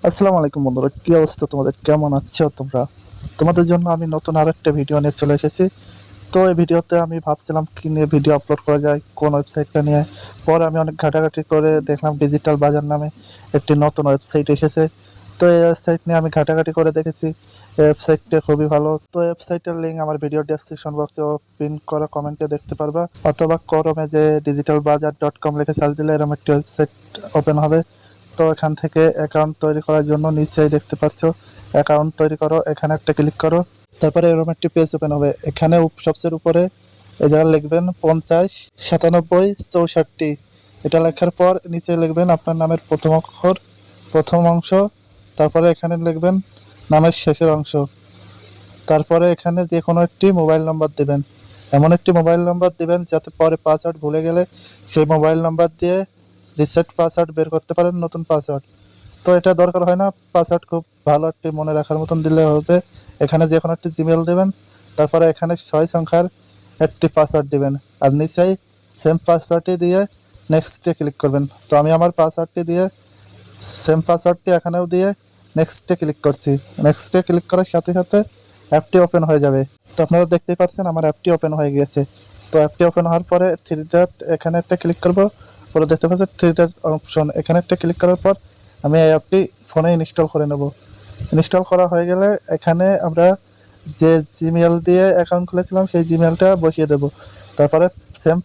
আসসালামু আলাইকুম বন্ধুরা, কি অবস্থা তোমাদের? কেমন আছো তোমরা? তোমাদের জন্য আমি নতুন আরেকটা ভিডিও নিয়ে চলে এসেছি। তো এই ভিডিওতে আমি ভাবছিলাম কি নিয়ে ভিডিও আপলোড করা যায়, কোন ওয়েবসাইটটা নিয়ে। পরে আমি অনেক ঘাটাঘাটি করে দেখলাম ডিজিটাল বাজার নামে একটি নতুন ওয়েবসাইট এসেছে। তো এই ওয়েবসাইট নিয়ে আমি ঘাটাঘাটি করে দেখেছি, এই ওয়েবসাইটটা খুবই ভালো। তো এই ওয়েবসাইটের লিঙ্ক আমার ভিডিও ডেসক্রিপশন বক্সে ও পিন করা কমেন্টে দেখতে পারবা, অথবা ক্রোমে যে digitalbazaar.com লিখে সার্চ দিলে এরকম একটি ওয়েবসাইট ওপেন হবে। তো এখান থেকে অ্যাকাউন্ট তৈরি করার জন্য নিচেই দেখতে পাচ্ছ অ্যাকাউন্ট তৈরি করো, এখানে একটা ক্লিক করো। তারপরে এরকম একটি পেজ ওপেন হবে। এখানে সবচেয়ে উপরে এই জায়গায় লিখবেন 50 97 64। এটা লেখার পর নিচে লিখবেন আপনার নামের প্রথম অক্ষর, প্রথম অংশ। তারপরে এখানে লিখবেন নামের শেষের অংশ। তারপরে এখানে যে কোনো একটি মোবাইল নম্বর দিবেন। এমন একটি মোবাইল নম্বর দিবেন যাতে পরে পাসওয়ার্ড ভুলে গেলে সেই মোবাইল নম্বর দিয়ে রিসেট পাসওয়ার্ড বের করতে পারেন, নতুন পাসওয়ার্ড। তো এটা দরকার হয় না, পাসওয়ার্ড খুব ভালো একটি মনে রাখার মতন দিলে হবে। এখানে যে কোনো একটি জিমেল দেবেন, তারপরে এখানে 6 সংখ্যার একটি পাসওয়ার্ড দিবেন, আর নিচেই সেম পাসওয়ার্ডটি দিয়ে নেক্সটে ক্লিক করবেন। তো আমি আমার পাসওয়ার্ডটি দিয়ে সেম পাসওয়ার্ডটি এখানেও দিয়ে নেক্সটে ক্লিক করছি। নেক্সটে ক্লিক করার সাথে সাথে অ্যাপটি ওপেন হয়ে যাবে। তো আপনারা দেখতেই পাচ্ছেন আমার অ্যাপটি ওপেন হয়ে গিয়েছে। তো অ্যাপটি ওপেন হওয়ার পরে থ্রি ডট এখানে একটা ক্লিক করব। পরে দেখতে পাচ্ছেন থ্রি ডট অপশন, এখানে একটা ক্লিক করার পর আমি এই অ্যাপটি ফোনে ইনস্টল করে নেব। ইনস্টল করা হয়ে গেলে এখানে আমরা যে জিমেল দিয়ে অ্যাকাউন্ট খুলেছিলাম সেই জিমেলটা বসিয়ে দেব। তারপরে সেম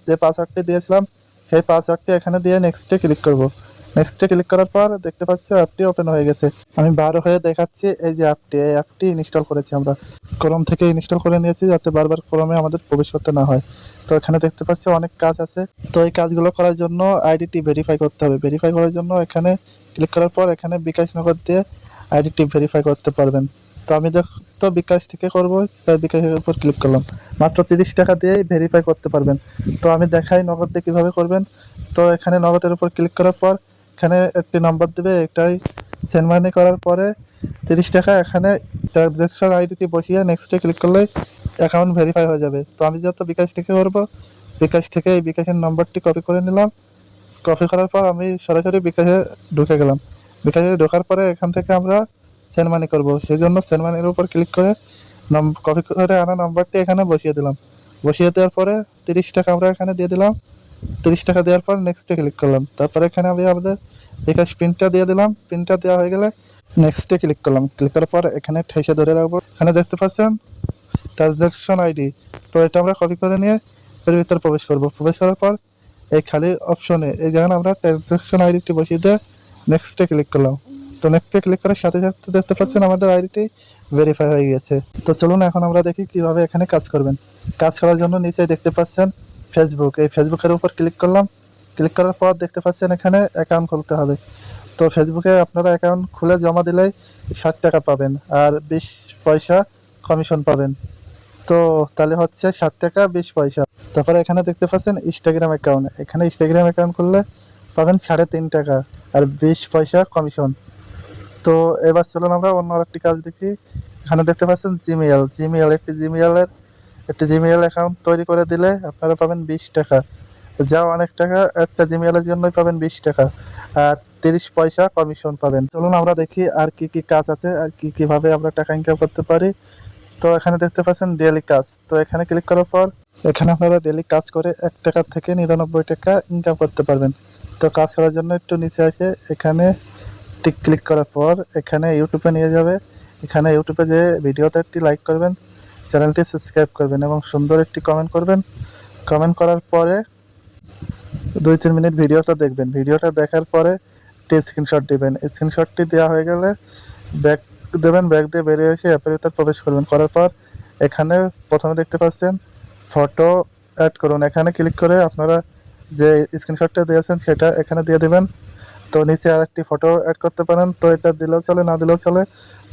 যে পাসওয়ার্ডটি দিয়েছিলাম সেই পাসওয়ার্ডটি এখানে দিয়ে নেক্সটে ক্লিক করব। নেক্সটে ক্লিক করার পর দেখতে পাচ্ছি অ্যাপটি ওপেন হয়ে গেছে। আমি বার হয়ে দেখাচ্ছি এই যে এই অ্যাপটি ইনস্টল করেছি আমরা। ক্রোম থেকে ইনস্টল করে নিয়েছি যাতে বারবার ক্রোমে আমাদের প্রবেশ করতে না হয়। তো এখানে দেখতে পাচ্ছি অনেক কাজ আছে। তো এই কাজগুলো করার জন্য আইডিটি ভেরিফাই করতে হবে। ভেরিফাই করার জন্য এখানে ক্লিক করার পর এখানে বিকাশ নগদ দিয়ে আইডিটি ভেরিফাই করতে পারবেন। তো আমি তো বিকাশ থেকে করবো, তাই বিকাশের উপর ক্লিক করলাম। মাত্র 30 টাকা দিয়েই ভেরিফাই করতে পারবেন। তো আমি দেখাই নগদ দিয়ে কীভাবে করবেন। তো এখানে নগদের উপর ক্লিক করার পর এখানে একটি নম্বর দেবে, এটাই সেন্ড মানি করার পরে 30 টাকা এখানে ট্রানজ্যাকশন আইডিটি বসিয়ে নেক্সটে ক্লিক করলে অ্যাকাউন্ট ভেরিফাই হয়ে যাবে। তো আমি যত বিকাশ থেকে করবো, বিকাশ থেকে এই বিকাশের নম্বরটি কপি করে নিলাম। কপি করার পর আমি সরাসরি বিকাশে ঢুকে গেলাম। বিকাশে ঢোকার পরে এখান থেকে আমরা সেন্ড মানি করবো, সেই জন্য সেন্ড মানির উপর ক্লিক করে কপি করে আনা নাম্বারটি এখানে বসিয়ে দিলাম। বসিয়ে দেওয়ার পরে 30 টাকা আমরা এখানে দিয়ে দিলাম। 30 টাকা দেওয়ার পর নেক্সটে ক্লিক করলাম। তারপরে এখানে আমি আমাদের বিকাশ পিনটা দিয়ে দিলাম। পিনটা দেওয়া হয়ে গেলে নেক্সটে ক্লিক করলাম। ক্লিক করার পর এখানে ঠেসে ধরে রাখবো। এখানে দেখতে পাচ্ছেন ট্রানজ্যাকশন আইডি। তো এটা আমরা কপি করে নিয়ে এর ভিতর প্রবেশ করব। প্রবেশ করার পর এই খালি অপশনে এই যেখানে আমরা ট্রানজ্যাকশন আইডিটি বসিয়ে দিয়ে নেক্সটে ক্লিক করলাম। তো নেক্সটে ক্লিক করার সাথে সাথে দেখতে পাচ্ছেন আমাদের আইডিটি ভেরিফাই হয়ে গেছে। তো চলুন এখন আমরা দেখি কিভাবে এখানে কাজ করবেন। কাজ করার জন্য নিচে দেখতে পাচ্ছেন ফেসবুক, এই ফেসবুকের উপর ক্লিক করলাম। ক্লিক করার পর দেখতে পাচ্ছেন এখানে অ্যাকাউন্ট খুলতে হবে। তো ফেসবুকে আপনারা অ্যাকাউন্ট খুলে জমা দিলেই 60 টাকা পাবেন আর 20 পয়সা কমিশন পাবেন। তো তাহলে হচ্ছে 60 টাকা 20 পয়সা। তারপরে এখানে দেখতে পাচ্ছেন ইনস্টাগ্রাম অ্যাকাউন্ট, এখানে ইনস্টাগ্রাম অ্যাকাউন্ট করলে পাবেন 3.5 টাকা আর 20 পয়সা কমিশন। তো এবার চলুন আমরা অন্য আরেকটি কাজ দেখি। এখানে দেখতে পাচ্ছেন একটি জিমেইল অ্যাকাউন্ট তৈরি করে দিলে আপনারা পাবেন 20 টাকা, যা অনেক টাকা। একটা জিমেইলের জন্যই পাবেন 20 টাকা আর 30 পয়সা কমিশন পাবেন। চলুন আমরা দেখি আর কি কি কাজ আছে আর কিভাবে আমরা টাকা ইনকাম করতে পারি। তো এখানে দেখতে পাচ্ছেন ডেইলি কাজ। তো এখানে ক্লিক করার পর এখানে আপনারা ডেইলি কাজ করে 1 টাকা থেকে 99 টাকা ইনকাম করতে পারবেন। তো কাজ করার জন্য একটু নিচে আসে এখানে ক্লিক করার পর এখানে ইউটিউবে নিয়ে যাবে। এখানে ইউটিউবে যে ভিডিওতে একটি লাইক করবেন, চ্যানেলটি সাবস্ক্রাইব করবেন এবং সুন্দর একটি কমেন্ট করবেন। কমেন্ট করার পরে 2-3 মিনিট ভিডিওটা দেখবেন। ভিডিওটা দেখার পরে একটি স্ক্রিনশট দিবেন। স্ক্রিনশটটি দেওয়া হয়ে গেলে ব্যাক দেবেন। ব্যাক দিয়ে বেরিয়ে এসে অ্যাপের ভিতর প্রবেশ করবেন। করার পর এখানে প্রথমে দেখতে পাচ্ছেন ফটো অ্যাড করুন, এখানে ক্লিক করে আপনারা যে স্ক্রিনশটটা দিয়েছেন সেটা এখানে দিয়ে দেবেন। তো নিচে আরেকটি ফটো অ্যাড করতে পারেন, তো এটা দিলেও চলে না দিলেও চলে।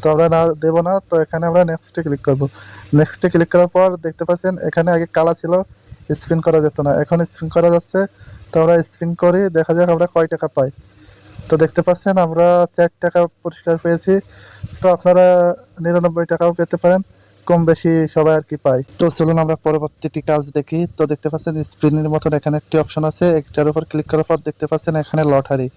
তো আমরা না দেবো না, তো এখানে আমরা নেক্সটে ক্লিক করব। নেক্সটে ক্লিক করার পর দেখতে পাচ্ছেন এখানে আগে কালা ছিল, স্পিন করা যেত না, এখন স্পিন করা যাচ্ছে। তো আমরা স্পিন করি, দেখা যাক আমরা কয় টাকা পাই। তো দেখতে পাচ্ছেন আমরা 4 টাকা পুরস্কার পেয়েছি। তো আপনারা 99 টাকাও পেতে পারেন, কম বেশি সবাই আর কি পায়। তো চলুন আমরা পরবর্তীটি কাজ দেখি। তো দেখতে পাচ্ছেন স্পিনের মতন এখানে একটি অপশন আছে, একটার উপর ক্লিক করার পর দেখতে পাচ্ছেন এখানে লটারি।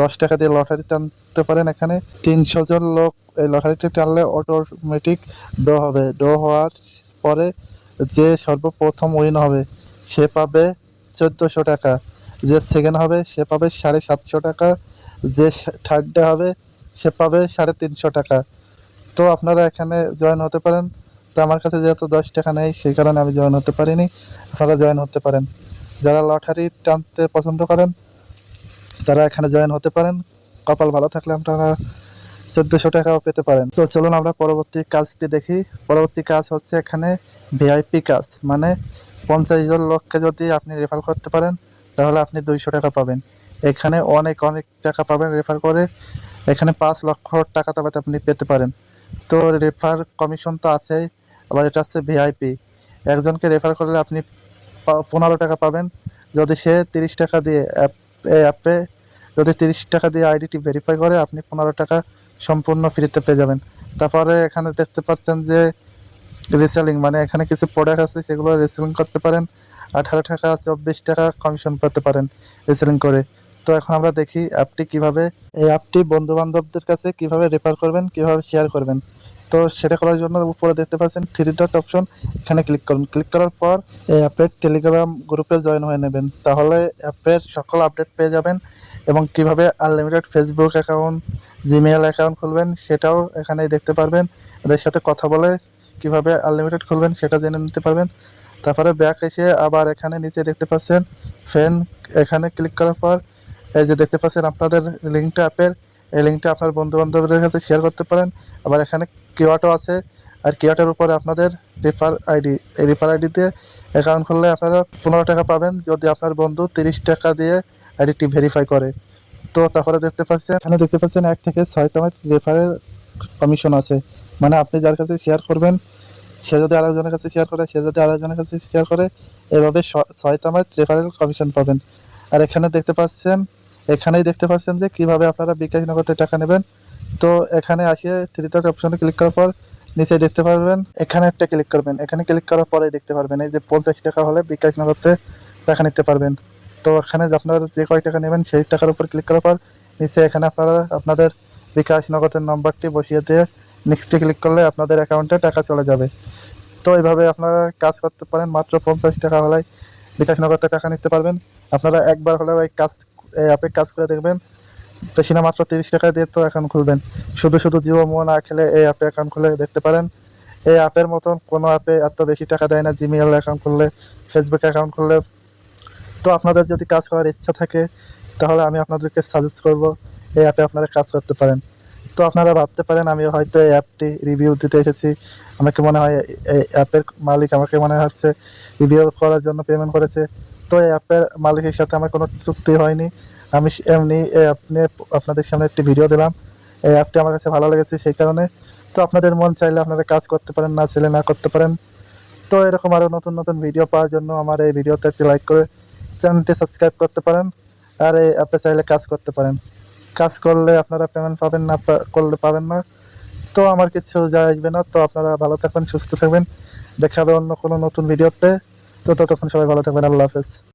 10 টাকা দিয়ে লটারি টানতে পারেন। এখানে 300 জন লোক এই লটারিটি টানলে অটোমেটিক ড্র হবে। ড্র হওয়ার পরে যে সর্বপ্রথম উইন হবে সে পাবে 1400 টাকা, যে সেকেন্ড হবে সে পাবে 750 টাকা, যে থার্ডে হবে সে পাবে 350 টাকা। তো আপনারা এখানে জয়েন হতে পারেন। তো আমার কাছে যেহেতু 10 টাকা নেই সেই কারণে আমি জয়েন হতে পারিনি, আপনারা জয়েন হতে পারেন। যারা লটারি টানতে পছন্দ করেন তারা এখানে জয়েন হতে পারেন। কপাল ভালো থাকলে আপনারা 1400 টাকাও পেতে পারেন। তো চলুন আমরা পরবর্তী কাজটি দেখি। পরবর্তী কাজ হচ্ছে এখানে ভিআইপি কাজ, মানে 50 জন লোককে যদি আপনি রেফার করতে পারেন তাহলে আপনি 200 টাকা পাবেন। এখানে অনেক অনেক টাকা পাবেন রেফার করে। এখানে 5 লক্ষ টাকা তবে আপনি পেতে পারেন। তো রেফার কমিশন তো আছেই, আবার এটা হচ্ছে ভিআইপি। একজনকে রেফার করলে আপনি 15 টাকা পাবেন। যদি সে 30 টাকা দিয়ে অ্যাপে যদি 30 টাকা দিয়ে আইডিটি ভেরিফাই করে আপনি 15 টাকা সম্পূর্ণ ফ্রিতে পেয়ে যাবেন। তারপরে এখানে দেখতে পাচ্ছেন যে রিসেলিং, মানে এখানে কিছু প্রোডাক্ট আছে সেগুলো রিসেলিং করতে পারেন। 18 টাকা 24 টাকা কমিশন পেতে পারেন রিসেলিং করে। তো এখন আমরা দেখি অ্যাপটি কিভাবে, এই অ্যাপটি বন্ধু বান্ধবদের কাছে কিভাবে রেফার করবেন, কিভাবে শেয়ার করবেন। তো সেটা করার জন্য উপরে দেখতে পাচ্ছেন 3 ডট অপশন, এখানে ক্লিক করুন। ক্লিক করার পর এই অ্যাপের টেলিগ্রাম গ্রুপে জয়েন হয়ে নেবেন, তাহলে অ্যাপের সকল আপডেট পেয়ে যাবেন। এবং কিভাবে unlimited Facebook account, Gmail account খুলবেন সেটাও এখানেই দেখতে পারবেন। এদের সাথে কথা বলে কিভাবে আনলিমিটেড খুলবেন সেটা জেনে নিতে পারবেন। তারপরে ব্যাক এসে আবার এখানে নিচে দেখতে পাচ্ছেন ফ্রেন্ড, এখানে ক্লিক করার পর এই যে দেখতে পাচ্ছেন আপনাদের লিঙ্কটা অ্যাপের, এই লিঙ্কটা আপনার বন্ধু বান্ধবদের কাছে শেয়ার করতে পারেন। আবার এখানে কিওয়ার্ডও আছে, আর কিওয়ার্ডের উপরে আপনাদের রেফার আইডি, এই রেফার আইডি দিয়ে অ্যাকাউন্ট খুললে আপনারা 15 টাকা পাবেন যদি আপনার বন্ধু 30 টাকা দিয়ে আইডিটি ভেরিফাই করে। তো তারপরে দেখতে পাচ্ছেন এখানে দেখতে পাচ্ছেন 1 থেকে 6তম রেফারের কমিশন আছে, মানে আপনি যার কাছে শেয়ার করবেন সে যদি আরেকজনের কাছে শেয়ার করে, সে যদি আরেকজনের কাছে শেয়ার করে, এভাবে 6তম রেফারেল কমিশন পাবেন। আর এখানে দেখতে পাচ্ছেন, এখানেই দেখতে পাচ্ছেন যে কিভাবে আপনারা বিকাশ নগদে টাকা নেবেন। তো এখানে আসিয়ে 3 ডট অপশনে ক্লিক করার পর নিচে দেখতে পারবেন এখানে একটা ক্লিক করবেন। এখানে ক্লিক করার পরে দেখতে পারবেন এই যে 50 টাকা হলে বিকাশ নগদে টাকা নিতে পারবেন। তো এখানে আপনারা যে কয় টাকা নেবেন সেই টাকার উপর ক্লিক করার পর নিচে এখানে আপনারা আপনাদের বিকাশ নগদের নম্বরটি বসিয়ে দিয়ে নেক্সটে ক্লিক করলে আপনাদের অ্যাকাউন্টে টাকা চলে যাবে। তো এইভাবে আপনারা কাজ করতে পারেন। মাত্র 50 টাকা হলে বিকাশ নগদে টাকা নিতে পারবেন। আপনারা একবার হলেও এই অ্যাপে কাজ করে দেখবেন। বেশি না, মাত্র 30 টাকা দিয়ে তো অ্যাকাউন্ট খুলবেন। শুধু শুধু জিও মো না খেলে এই অ্যাপে অ্যাকাউন্ট খুলে দেখতে পারেন। এই অ্যাপের মতন কোনো অ্যাপে এত বেশি টাকা দেয় না জিমেল অ্যাকাউন্ট খুললে, ফেসবুক অ্যাকাউন্ট খুললে। তো আপনাদের যদি কাজ করার ইচ্ছা থাকে তাহলে আমি আপনাদেরকে সাজেস্ট করব এই অ্যাপে আপনারা কাজ করতে পারেন। তো আপনারা ভাবতে পারেন আমি হয়তো এই অ্যাপটি রিভিউ দিতে এসেছি, আমাকে মনে হয় এই অ্যাপের মালিক আমাকে মনে হচ্ছে রিভিউ করার জন্য পেমেন্ট করেছে। তো এই অ্যাপের মালিকের সাথে আমার কোনো চুক্তি হয়নি, আমি এমনি এই অ্যাপ নিয়ে আপনাদের সামনে একটি ভিডিও দিলাম। এই অ্যাপটি আমার কাছে ভালো লেগেছে সেই কারণে। তো আপনাদের মন চাইলে আপনারা কাজ করতে পারেন, না চাইলে না করতে পারেন। তো এরকম আরও নতুন নতুন ভিডিও পাওয়ার জন্য আমার এই ভিডিওতে একটি লাইক করে চ্যানেলটি সাবস্ক্রাইব করতে পারেন। আর এই অ্যাপে চাইলে কাজ করতে পারেন। কাজ করলে আপনারা পেমেন্ট পাবেন, না করলে পাবেন না। তো আমার কিছু যায় আসবে না। তো আপনারা ভালো থাকবেন, সুস্থ থাকবেন। দেখা হবে অন্য কোনো নতুন ভিডিওতে। তো ততক্ষণ সবাই ভালো থাকবেন। আল্লাহ হাফেজ।